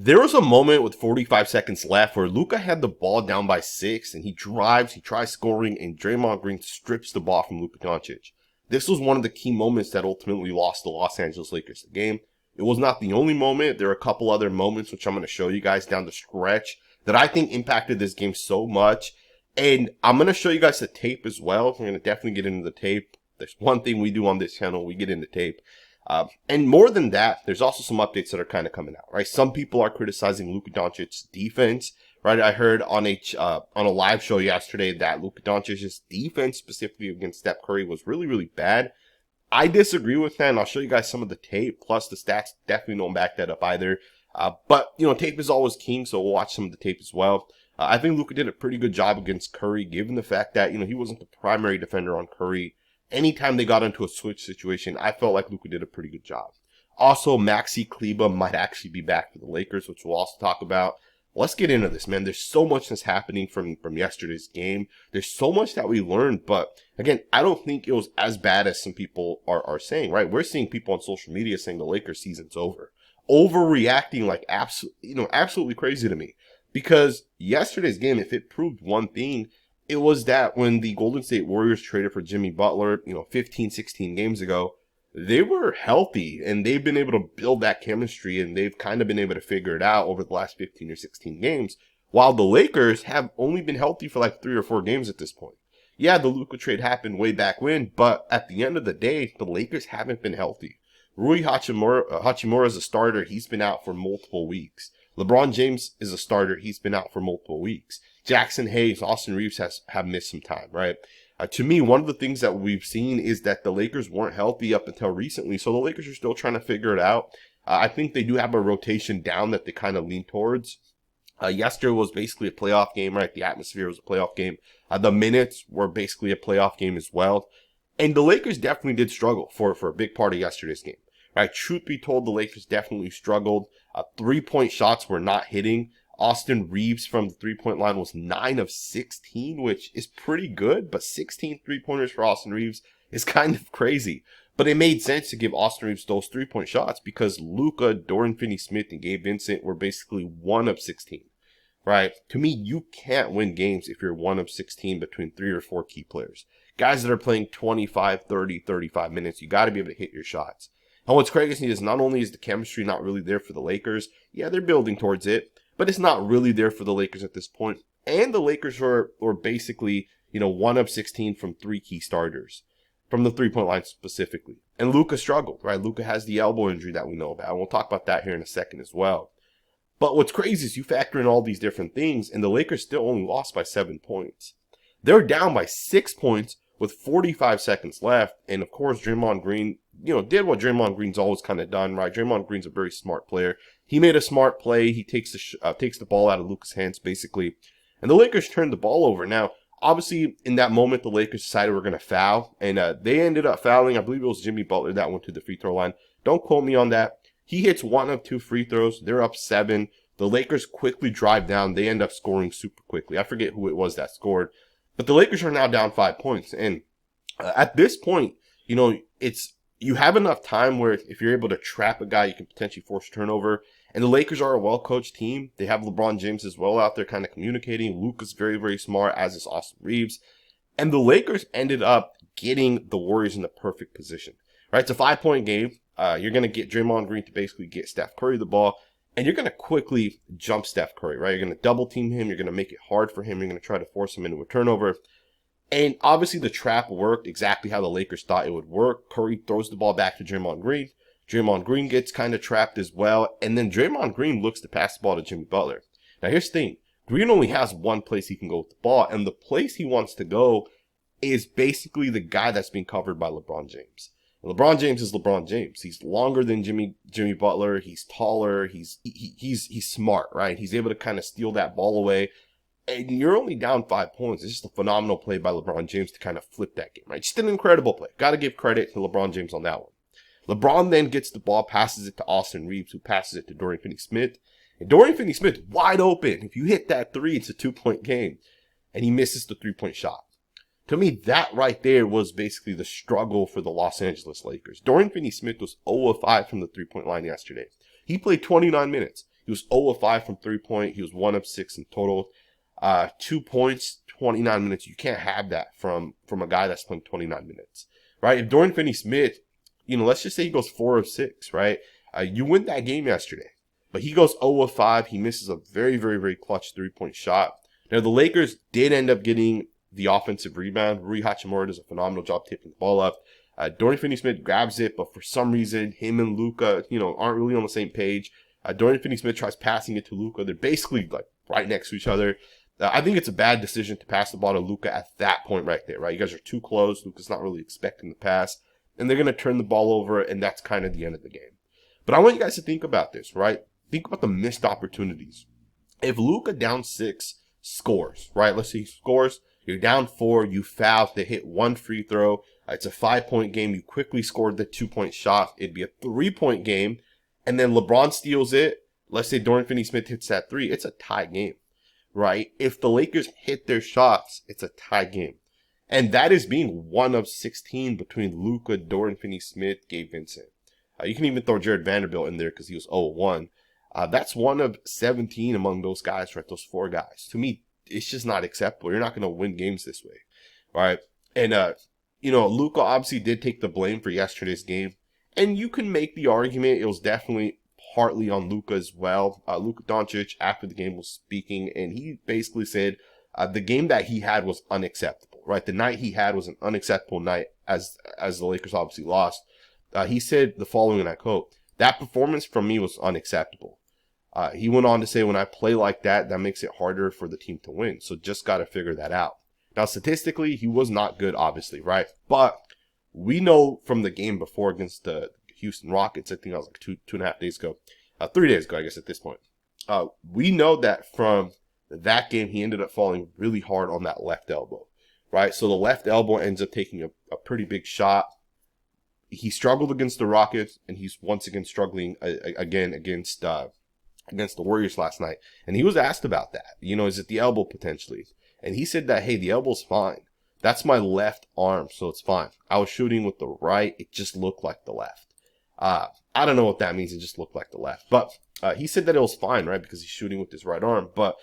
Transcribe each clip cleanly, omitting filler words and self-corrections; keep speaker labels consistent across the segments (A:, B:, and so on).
A: There was a moment with 45 seconds left where Luka had the ball down by 6 and he drives, he tries scoring, and Draymond Green strips the ball from Luka Doncic. This was one of the key moments that ultimately lost the Los Angeles Lakers the game. It was not the only moment. There are a couple other moments which I'm going to show you guys down the stretch that I think impacted this game so much. And I'm going to show you guys the tape as well. We're going to definitely get into the tape. There's one thing we do on this channel. We get into tape. And more than that, there's also some updates that are kind of coming out, right? Some people are criticizing Luka Doncic's defense, right? I heard on a live show yesterday that Luka Doncic's defense, specifically against Steph Curry, was really, really bad. I disagree with that, and I'll show you guys some of the tape, plus the stats definitely don't back that up either. But, tape is always king, so we'll watch some of the tape as well. I think Luka did a pretty good job against Curry, given the fact that, he wasn't the primary defender on Curry. Anytime they got into a switch situation, I felt like Luka did a pretty good job. Also, Maxi, Klebar might actually be back for the Lakers, which we'll also talk about. Let's get into this, man. There's so much that's happening from yesterday's game. There's so much that we learned, but again, I don't think it was as bad as some people are saying, right? We're seeing people on social media saying the Lakers season's over. Overreacting like absolutely crazy to me. Because yesterday's game, if it proved one thing, it was that when the Golden State Warriors traded for Jimmy Butler, 15, 16 games ago, they were healthy and they've been able to build that chemistry and they've kind of been able to figure it out over the last 15 or 16 games, while the Lakers have only been healthy for like 3 or 4 games at this point. Yeah, the Luka trade happened way back when, but at the end of the day, the Lakers haven't been healthy. Rui Hachimura is a starter. He's been out for multiple weeks. LeBron James is a starter. He's been out for multiple weeks. Jackson Hayes, Austin Reeves have missed some time, right? To me, one of the things that we've seen is that the Lakers weren't healthy up until recently, so the Lakers are still trying to figure it out. I think they do have a rotation down that they kind of lean towards. Yesterday was basically a playoff game, right? The atmosphere was a playoff game. The minutes were basically a playoff game as well. And the Lakers definitely did struggle for a big part of yesterday's game. Right? Truth be told, the Lakers definitely struggled. 3-point shots were not hitting. Austin Reeves from the 3-point line was 9 of 16, which is pretty good, but 16 3-pointers for Austin Reeves is kind of crazy. But it made sense to give Austin Reeves those 3-point shots because Luka, Dorian Finney-Smith, and Gabe Vincent were basically 1 of 16, right? To me, you can't win games if you're 1 of 16 between 3 or 4 key players. Guys that are playing 25, 30, 35 minutes, you got to be able to hit your shots. And what's crazy is not only is the chemistry not really there for the Lakers, yeah, they're building towards it, but it's not really there for the Lakers at this point. And the Lakers were basically, 1 of 16 from 3 key starters, from the 3-point line specifically. And Luka struggled, right? Luka has the elbow injury that we know about. And we'll talk about that here in a second as well. But what's crazy is you factor in all these different things, and the Lakers still only lost by 7 points. They're down by 6 points with 45 seconds left. And of course, Draymond Green, did what Draymond Green's always kind of done, right? Draymond Green's a very smart player. He made a smart play. He takes the ball out of Luka's hands, basically. And the Lakers turned the ball over. Now, obviously, in that moment, the Lakers decided we're going to foul. And they ended up fouling. I believe it was Jimmy Butler that went to the free throw line. Don't quote me on that. He hits 1 of 2 free throws. They're up 7. The Lakers quickly drive down. They end up scoring super quickly. I forget who it was that scored. But the Lakers are now down 5 points. And at this point, you have enough time where if you're able to trap a guy, you can potentially force a turnover. And the Lakers are a well-coached team. They have LeBron James as well out there kind of communicating. Luka's very, very smart, as is Austin Reeves. And the Lakers ended up getting the Warriors in the perfect position, right? It's a 5-point game. You're going to get Draymond Green to basically get Steph Curry the ball. And you're going to quickly jump Steph Curry, right? You're going to double team him. You're going to make it hard for him. You're going to try to force him into a turnover. And obviously the trap worked exactly how the Lakers thought it would work. Curry throws the ball back to Draymond Green. Draymond Green gets kind of trapped as well. And then Draymond Green looks to pass the ball to Jimmy Butler. Now here's the thing. Green only has one place he can go with the ball. And the place he wants to go is basically the guy that's being covered by LeBron James. And LeBron James is LeBron James. He's longer than Jimmy Butler. He's taller. He's smart, right? He's able to kind of steal that ball away. And you're only down 5 points. It's just a phenomenal play by LeBron James to kind of flip that game, right? Just an incredible play. Got to give credit to LeBron James on that one. LeBron then gets the ball, passes it to Austin Reeves, who passes it to Dorian Finney-Smith. And Dorian Finney-Smith, wide open. If you hit that 3, it's a 2-point game. And he misses the 3-point shot. To me, that right there was basically the struggle for the Los Angeles Lakers. Dorian Finney-Smith was 0 of 5 from the 3-point line yesterday. He played 29 minutes. He was 0 of 5 from 3-point. He was 1 of 6 in total. 2 points, 29 minutes. You can't have that from a guy that's playing 29 minutes, right? If Dorian Finney-Smith, let's just say he goes 4 of 6, right? You win that game yesterday. But he goes 0 of 5. He misses a very, very, very clutch 3-point shot. Now, the Lakers did end up getting the offensive rebound. Rui Hachimura does a phenomenal job tipping the ball up. Dorian Finney-Smith grabs it, but for some reason, him and Luka, aren't really on the same page. Dorian Finney-Smith tries passing it to Luka. They're basically like right next to each other. I think it's a bad decision to pass the ball to Luka at that point right there, right? You guys are too close. Luka's not really expecting the pass, and they're going to turn the ball over, and that's kind of the end of the game. But I want you guys to think about this, right? Think about the missed opportunities. If Luka down 6 scores, right? Let's say he scores. You're down 4. You foul. They hit 1 free throw. It's a 5-point game. You quickly scored the 2-point shot. It'd be a 3-point game. And then LeBron steals it. Let's say Dorian Finney-Smith hits that 3. It's a tie game, right? If the Lakers hit their shots, it's a tie game. And that is being 1 of 16 between Luka, Dorian Finney-Smith, Gabe Vincent. You can even throw Jared Vanderbilt in there because he was 0-1. That's 1 of 17 among those guys, right? Those 4 guys. To me, it's just not acceptable. You're not going to win games this way, right? And, Luka obviously did take the blame for yesterday's game. And you can make the argument it was definitely partly on Luka as well. Luka Doncic, after the game, was speaking, and he basically said the game that he had was unacceptable, right? The night he had was an unacceptable night as the Lakers obviously lost. He said the following, and I quote, "That performance from me was unacceptable." He went on to say, "When I play like that, that makes it harder for the team to win. So just got to figure that out." Now, statistically, he was not good, obviously, right? But we know from the game before against the Houston Rockets, I think that was like 2.5 days ago, 3 days ago, I guess, at this point. We know that from that game, he ended up falling really hard on that left elbow, right? So the left elbow ends up taking a pretty big shot. He struggled against the Rockets, and he's once again struggling again against the Warriors last night. And he was asked about that. Is it the elbow potentially? And he said that, hey, the elbow's fine. That's my left arm, so it's fine. I was shooting with the right. It just looked like the left. I don't know what that means. It just looked like the left. But he said that it was fine, right, because he's shooting with his right arm. But,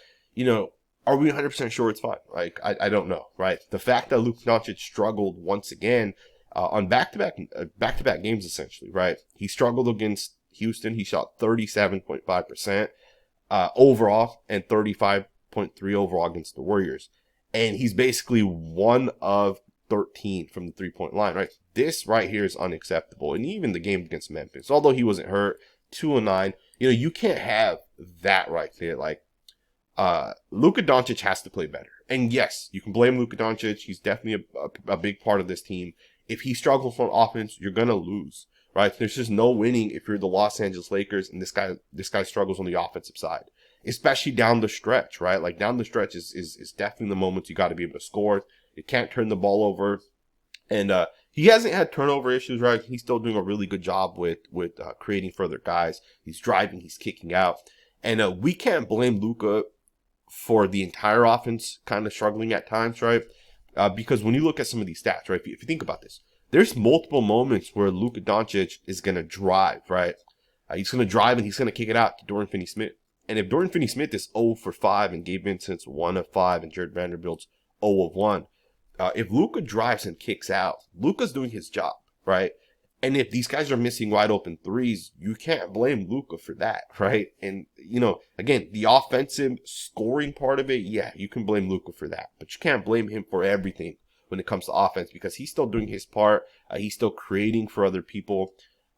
A: are we 100% sure it's fine? Like, I don't know, right? The fact that Luka Doncic struggled once again on back-to-back games, essentially, right? He struggled against Houston. He shot 37.5% overall and 35.3% overall against the Warriors. And he's basically 1 of 13 from the 3-point line, right? This right here is unacceptable. And even the game against Memphis, although he wasn't hurt, 2 of 9, you can't have that right there. Like, Luka Doncic has to play better. And yes, you can blame Luka Doncic. He's definitely a big part of this team. If he struggles on offense, you're going to lose, right? There's just no winning if you're the Los Angeles Lakers and this guy struggles on the offensive side, especially down the stretch, right? Like, down the stretch is definitely the moment you got to be able to score. You can't turn the ball over. And he hasn't had turnover issues, right? He's still doing a really good job with creating for other guys. He's driving, he's kicking out. And we can't blame Luka for the entire offense kind of struggling at times, right? Because when you look at some of these stats, right, if you think about this, there's multiple moments where Luka Doncic is going to drive, right? He's going to drive and he's going to kick it out to Dorian Finney-Smith. And if Dorian Finney-Smith is 0 for 5 and Gabe Vincent's 1 of 5 and Jared Vanderbilt's 0 of 1, if Luka drives and kicks out, Luka's doing his job, right? And if these guys are missing wide open threes, you can't blame Luka for that, right? And, again, the offensive scoring part of it, yeah, you can blame Luka for that. But you can't blame him for everything when it comes to offense because he's still doing his part. He's still creating for other people.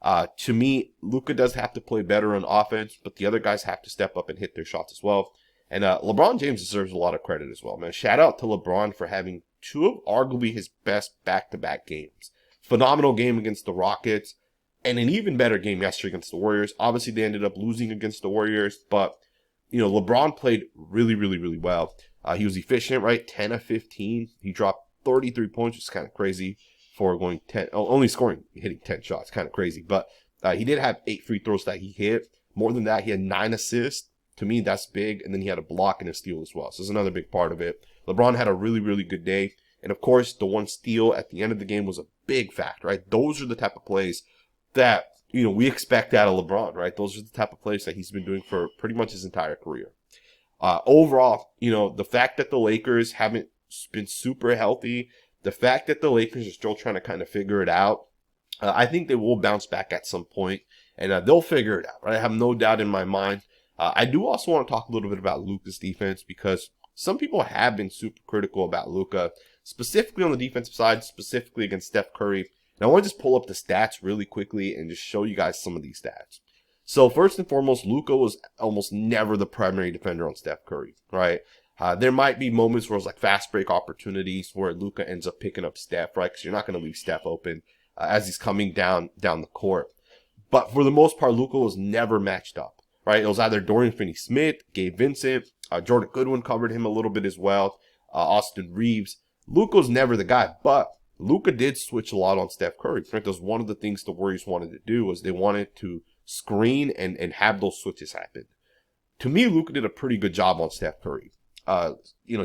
A: To me, Luka does have to play better on offense, but the other guys have to step up and hit their shots as well. And LeBron James deserves a lot of credit as well, man. Shout out to LeBron for having 2 of arguably his best back-to-back games. Phenomenal game against the Rockets, and an even better game yesterday against the Warriors. Obviously, they ended up losing against the Warriors, but, LeBron played really, really, really well. He was efficient, right? 10 of 15. He dropped 33 points, which is kind of crazy for going hitting 10 shots. Kind of crazy, but he did have 8 free throws that he hit. More than that, he had 9 assists. To me, that's big, and then he had a block and a steal as well. So that's another big part of it. LeBron had a really, really good day. And, of course, the one steal at the end of the game was a big fact, right? Those are the type of plays that we expect that of LeBron, right? Those are the type of plays that he's been doing for pretty much his entire career. Overall, the fact that the Lakers haven't been super healthy, the fact that the Lakers are still trying to kind of figure it out, I think they will bounce back at some point, and they'll figure it out, right? I have no doubt in my mind. I do also want to talk a little bit about Luka's defense, because some people have been super critical about Luka, specifically on the defensive side, specifically against Steph Curry. And I want to just pull up the stats really quickly and just show you guys some of these stats. So first and foremost, Luka was almost never the primary defender on Steph Curry, right? There might be moments where it's like fast break opportunities where Luka ends up picking up Steph, right? Because you're not going to leave Steph open as he's coming down the court. But for the most part, Luka was never matched up, right? It was either Dorian Finney-Smith, Gabe Vincent, Jordan Goodwin covered him a little bit as well, Austin Reeves. Luka was never the guy, but Luka did switch a lot on Steph Curry. That was one of the things the Warriors wanted to do, was they wanted to screen and have those switches happen. To me, Luka did a pretty good job on Steph Curry. He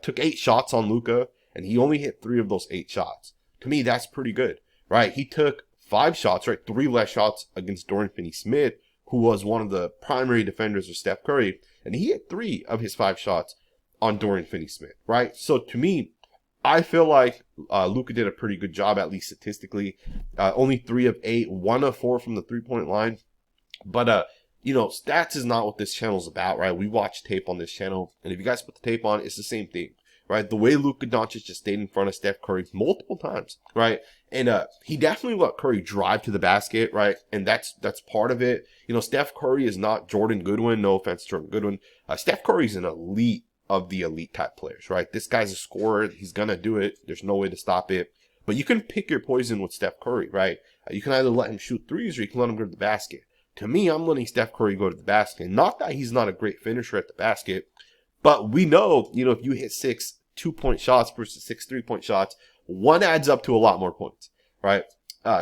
A: took 8 shots on Luka, and he only hit 3 of those 8 shots. To me, that's pretty good, right? He took 5 shots, right? 3 less shots against Dorian Finney-Smith, who was one of the primary defenders of Steph Curry, and he hit 3 of his 5 shots on Dorian Finney-Smith, right? So to me, I feel like Luka did a pretty good job, at least statistically. Only 3 of 8, 1 of 4 from the 3-point line. But, stats is not what this channel is about, right? We watch tape on this channel, and if you guys put the tape on, it's the same thing, right? The way Luka Doncic just stayed in front of Steph Curry multiple times, right? And he definitely let Curry drive to the basket, right? And that's part of it. Steph Curry is not Jordan Goodwin. No offense to Jordan Goodwin. Steph Curry is an elite of the elite type players, right? This guy's a scorer. He's going to do it. There's no way to stop it. But you can pick your poison with Steph Curry, right? You can either let him shoot threes or you can let him go to the basket. To me, I'm letting Steph Curry go to the basket. Not that he's not a great finisher at the basket, but we know, if you hit 6 2-point shots versus 6 3-point shots, one adds up to a lot more points, right?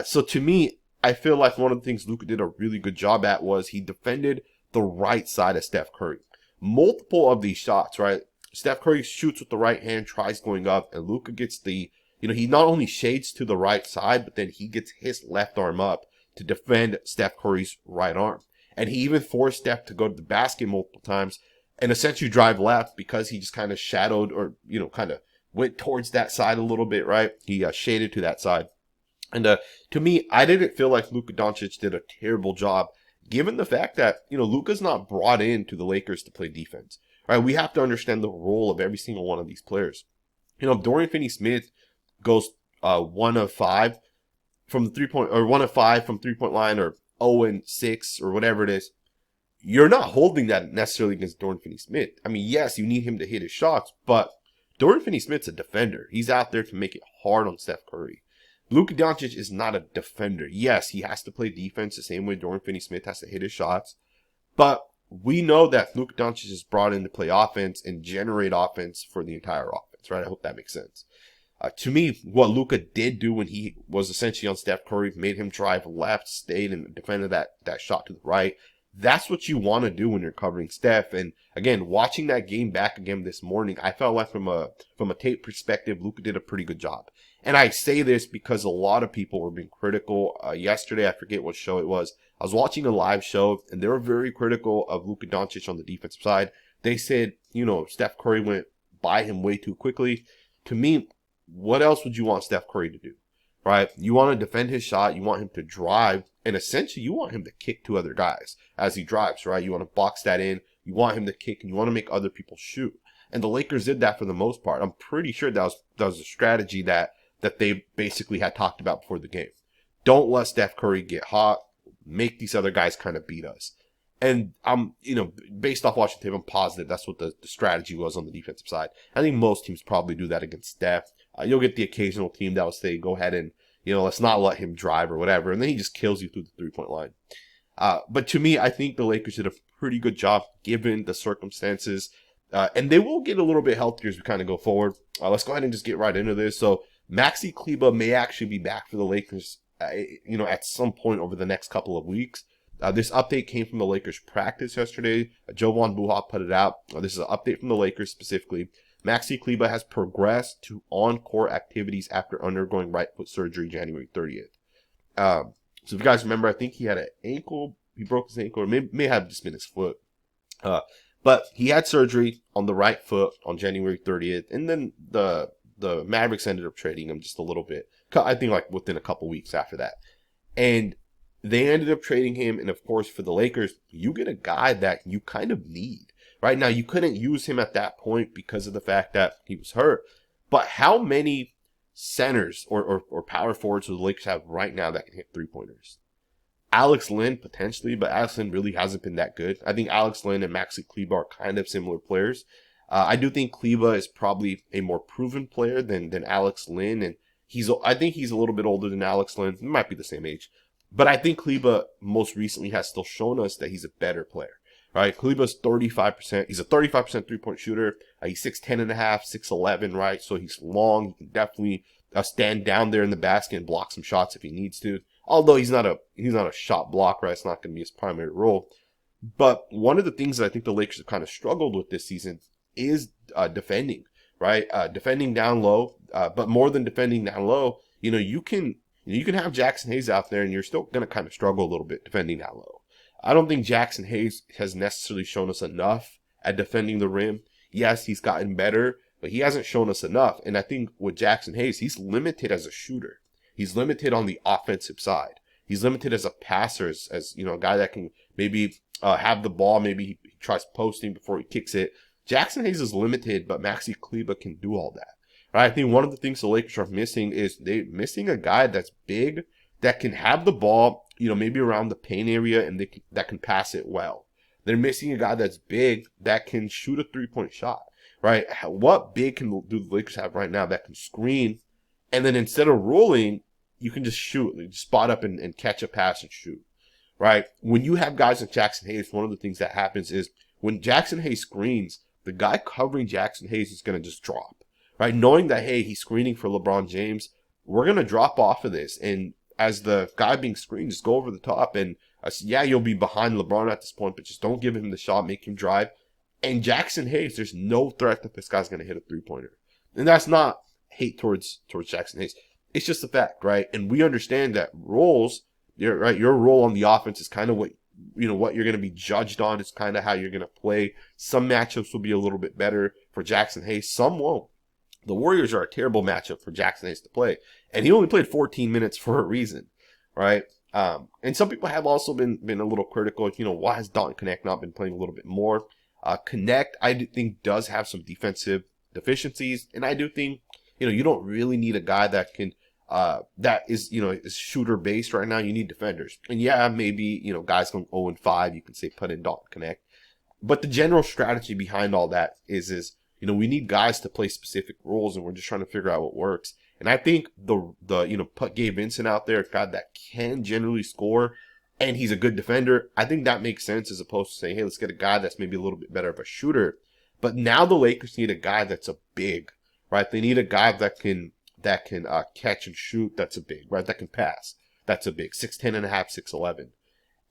A: So to me, I feel like one of the things Luka did a really good job at was he defended the right side of Steph Curry. Multiple of these shots, right? Steph Curry shoots with the right hand, tries going up, and Luka gets he not only shades to the right side, but then he gets his left arm up to defend Steph Curry's right arm. And he even forced Steph to go to the basket multiple times and essentially drive left because he just kind of shadowed or, kind of went towards that side a little bit, right? He shaded to that side. And to me, I didn't feel like Luka Doncic did a terrible job, given the fact that, Luka's not brought into the Lakers to play defense, right? We have to understand the role of every single one of these players. Dorian Finney-Smith goes 1 of 5 from the 3-point, or 1 of 5 from 3-point line, or 0 and 6, or whatever it is. You're not holding that necessarily against Dorian Finney-Smith. I mean, yes, you need him to hit his shots, but Dorian Finney-Smith's a defender. He's out there to make it hard on Steph Curry. Luka Doncic is not a defender. Yes, he has to play defense the same way Dorian Finney-Smith has to hit his shots. But we know that Luka Doncic is brought in to play offense and generate offense for the entire offense, right? I hope that makes sense. To me, what Luka did do when he was essentially on Steph Curry, made him drive left, stayed and defended that shot to the right. That's what you want to do when you're covering Steph. And again, watching that game back again this morning, I felt like from a tape perspective, Luka did a pretty good job. And I say this because a lot of people were being critical. Yesterday, I forget what show it was. I was watching a live show, and they were very critical of Luka Doncic on the defensive side. They said, Steph Curry went by him way too quickly. To me, what else would you want Steph Curry to do, right? You want to defend his shot. You want him to drive. And essentially, you want him to kick 2 other guys as he drives, right? You want to box that in. You want him to kick, and you want to make other people shoot. And the Lakers did that for the most part. I'm pretty sure that was a strategy that they basically had talked about before the game. Don't let Steph Curry get hot. Make these other guys kind of beat us. And I'm, based off watching tape, I'm positive that's what the strategy was on the defensive side. I think most teams probably do that against Steph. You'll get the occasional team that will say, go ahead and, let's not let him drive or whatever. And then he just kills you through the 3-point line. But to me, I think the Lakers did a pretty good job given the circumstances. And they will get a little bit healthier as we kind of go forward. Let's go ahead and just get right into this. So Maxi Klebar may actually be back for the Lakers, at some point over the next couple of weeks. This update came from the Lakers practice yesterday. Jovan Buha put it out. This is an update from the Lakers specifically. Maxi Klebar has progressed to on-court activities after undergoing right foot surgery January 30th. So if you guys remember, I think he had an ankle. He broke his ankle, or may have just been his foot. But he had surgery on the right foot on January 30th, and then the Mavericks ended up trading him just a little bit. I think like within a couple weeks after that. And they ended up trading him, and of course for the Lakers, you get a guy that you kind of need. Right now, you couldn't use him at that point because of the fact that he was hurt. But how many centers or power forwards do the Lakers have right now that can hit three-pointers? Alex Len, potentially, but Alex Len really hasn't been that good. I think Alex Len and Maxi Klebar are kind of similar players. I do think Klebar is probably a more proven player than Alex Len, and I think he's a little bit older than Alex Len. He might be the same age. But I think Klebar most recently has still shown us that he's a better player. Right, Klebar's 35%. He's a 35% three-point shooter. He's 6'10 and a half, 6'11", right? So he's long. He can definitely stand down there in the basket and block some shots if he needs to. Although he's not a shot blocker, right? It's not going to be his primary role. But one of the things that I think the Lakers have kind of struggled with this season is defending, right? Defending down low, but more than defending down low, you can have Jackson Hayes out there, and you're still going to kind of struggle a little bit defending down low. I don't think Jackson Hayes has necessarily shown us enough at defending the rim. Yes, he's gotten better, but he hasn't shown us enough. And I think with Jackson Hayes, he's limited as a shooter. He's limited on the offensive side. He's limited as a passer, as a guy that can maybe have the ball. Maybe he tries posting before he kicks it. Jackson Hayes is limited, but Maxi Klebar can do all that. Right? I think one of the things the Lakers are missing is they're missing a guy that's big, that can have the ball, maybe around the paint area, and that can pass it well. They're missing a guy that's big that can shoot a three-point shot, right? What big do the Lakers have right now that can screen, and then instead of rolling, you can just shoot, just spot up and catch a pass and shoot, right? When you have guys like Jackson Hayes, one of the things that happens is when Jackson Hayes screens, the guy covering Jackson Hayes is going to just drop, right? Knowing that, hey, he's screening for LeBron James, we're going to drop off of this, and as the guy being screened, just go over the top. And you'll be behind LeBron at this point, but just don't give him the shot, make him drive. And Jackson Hayes, there's no threat that this guy's going to hit a three-pointer. And that's not hate towards Jackson Hayes. It's just a fact, right? And we understand that roles, your role on the offense is kind of what you're going to be judged on. It's kind of how you're going to play. Some matchups will be a little bit better for Jackson Hayes. Some won't. The Warriors are a terrible matchup for Jackson Hayes to play. And he only played 14 minutes for a reason, right? And some people have also been a little critical. Why has Dalton Knecht not been playing a little bit more? Knecht, I think, does have some defensive deficiencies. And I do think, you don't really need a guy that can, that is shooter based right now. You need defenders. And yeah, maybe, guys going 0-5, you can say put in Dalton Knecht. But the general strategy behind all that is we need guys to play specific roles, and we're just trying to figure out what works. And I think put Gabe Vincent out there, a guy that can generally score, and he's a good defender. I think that makes sense as opposed to saying, hey, let's get a guy that's maybe a little bit better of a shooter. But now the Lakers need a guy that's a big, right? They need a guy that can catch and shoot. That's a big, right? That can pass. That's a big. 6'10 and a half, 6'11.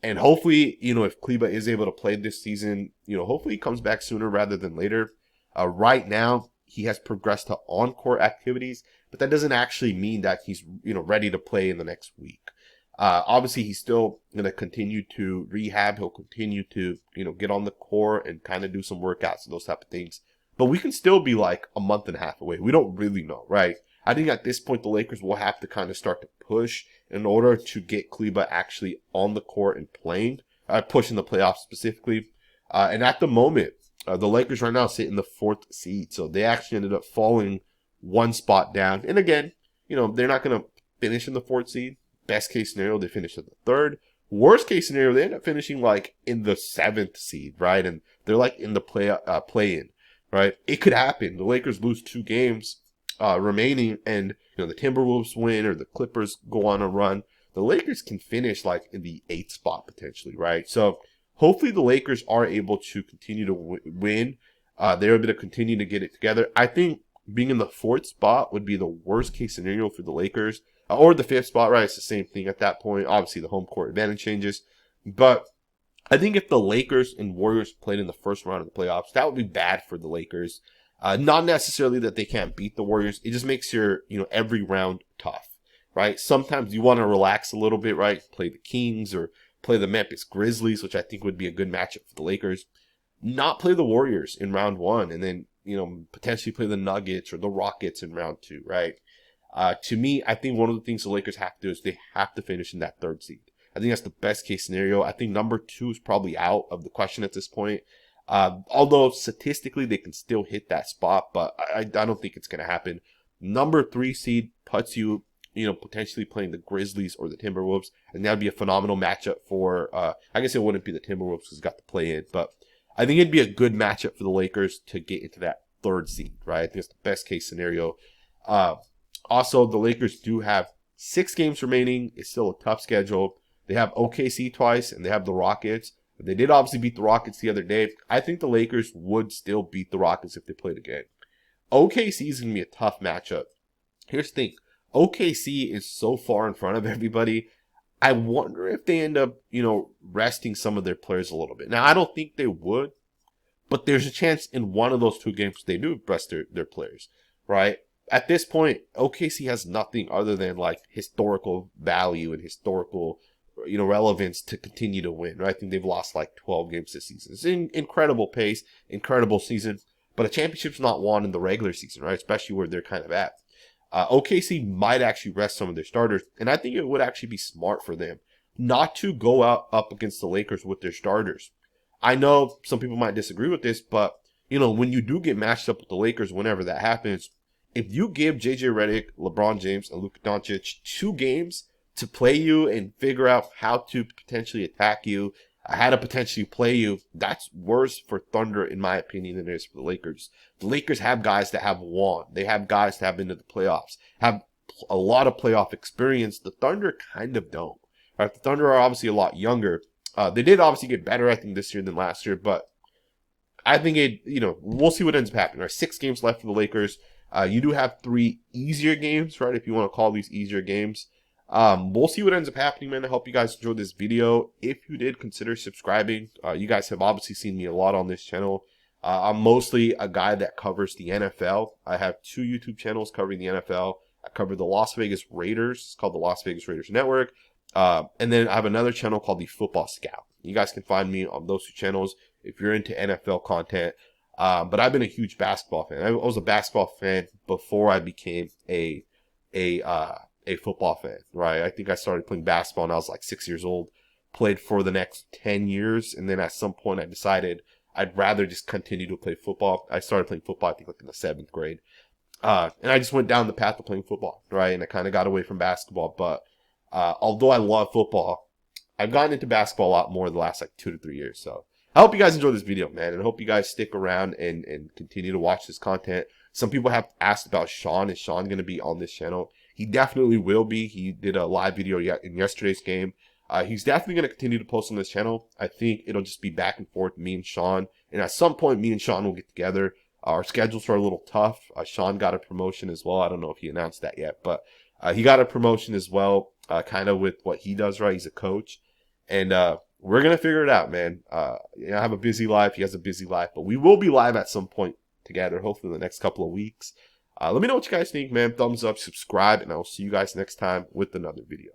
A: And hopefully, if Klebar is able to play this season, hopefully he comes back sooner rather than later. Right now, he has progressed to on-court activities, but that doesn't actually mean that he's, ready to play in the next week. Obviously, he's still going to continue to rehab. He'll continue to, get on the court and kind of do some workouts and those type of things. But we can still be like a month and a half away. We don't really know, right? I think at this point, the Lakers will have to kind of start to push in order to get Klebar actually on the court and playing, push in the playoffs specifically. And at the moment, the Lakers right now sit in the 4th seed. So they actually ended up falling one spot down. And again, they're not going to finish in the 4th seed. Best case scenario, they finish at the 3rd. Worst case scenario, they end up finishing like in the 7th seed, right? And they're like in the play-in, right? It could happen. The Lakers lose 2 games remaining, and the Timberwolves win or the Clippers go on a run. The Lakers can finish like in the 8th spot potentially, right? So hopefully the Lakers are able to continue to win. They're able to continue to get it together. I think being in the 4th spot would be the worst case scenario for the Lakers. Or the 5th spot, right? It's the same thing at that point. Obviously, the home court advantage changes. But I think if the Lakers and Warriors played in the first round of the playoffs, that would be bad for the Lakers. Not necessarily that they can't beat the Warriors. It just makes your, every round tough. right? Sometimes you want to relax a little bit, right? Play the Kings or play the Memphis Grizzlies, which I think would be a good matchup for the Lakers. Not play the Warriors in round 1, and then, potentially play the Nuggets or the Rockets in round 2, right? To me, I think one of the things the Lakers have to do is they have to finish in that 3rd seed. I think that's the best case scenario. I think number 2 is probably out of the question at this point. Although statistically they can still hit that spot, but I don't think it's going to happen. Number 3 seed puts you, potentially playing the Grizzlies or the Timberwolves, and that would be a phenomenal matchup for, I guess it wouldn't be the Timberwolves because it's got the play in, but I think it'd be a good matchup for the Lakers to get into that 3rd seed, right? I think it's the best case scenario. Also, the Lakers do have 6 games remaining. It's still a tough schedule. They have OKC twice, and they have the Rockets. They did obviously beat the Rockets the other day. I think the Lakers would still beat the Rockets if they played again. OKC is going to be a tough matchup. Here's the thing. OKC is so far in front of everybody. I wonder if they end up, resting some of their players a little bit. Now, I don't think they would, but there's a chance in one of those 2 games they do rest their players, right? At this point, OKC has nothing other than like historical value and historical, relevance to continue to win. Right? I think they've lost like 12 games this season. It's an incredible pace, incredible season, but a championship's not won in the regular season, right? Especially where they're kind of at. OKC might actually rest some of their starters, and I think it would actually be smart for them not to go out up against the Lakers with their starters. I know some people might disagree with this, but when you do get matched up with the Lakers, whenever that happens, if you give JJ Redick, LeBron James, and Luka Doncic 2 games to play you and figure out how to potentially attack you, how to potentially play you, that's worse for Thunder, in my opinion, than it is for the Lakers. The Lakers have guys that have won. They have guys that have been to the playoffs, have a lot of playoff experience. The Thunder kind of don't. Right? The Thunder are obviously a lot younger. They did obviously get better, I think, this year than last year, but I think we'll see what ends up happening. Right? 6 games left for the Lakers. You do have 3 easier games, right? If you want to call these easier games. We'll see what ends up happening, man. I hope you guys enjoyed this video. If you did, consider subscribing. You guys have obviously seen me a lot on this channel. I'm mostly a guy that covers the NFL. I have 2 YouTube channels covering the NFL. I cover the Las Vegas Raiders. It's called the Las Vegas Raiders Network. And then I have another channel called the Football Scout. You guys can find me on those 2 channels if you're into NFL content. But I've been a huge basketball fan. I was a basketball fan before I became a football fan, right? I think I started playing basketball when I was like 6 years old, played for the next 10 years. And then at some point I decided I'd rather just continue to play football. I started playing football, I think like in the 7th grade. And I just went down the path of playing football, right? And I kind of got away from basketball. But although I love football, I've gotten into basketball a lot more the last like 2 to 3 years. So I hope you guys enjoy this video, man. And I hope you guys stick around and continue to watch this content. Some people have asked about Sean. Is Sean going to be on this channel? He definitely will be. He did a live video in yesterday's game. He's definitely going to continue to post on this channel. I think it'll just be back and forth, me and Sean. And at some point, me and Sean will get together. Our schedules are a little tough. Sean got a promotion as well. I don't know if he announced that yet, but he got a promotion as well, kind of with what he does, right? He's a coach. And we're going to figure it out, man. I have a busy life. He has a busy life. But we will be live at some point together, hopefully in the next couple of weeks. Let me know what you guys think, man. Thumbs up, subscribe, and I will see you guys next time with another video.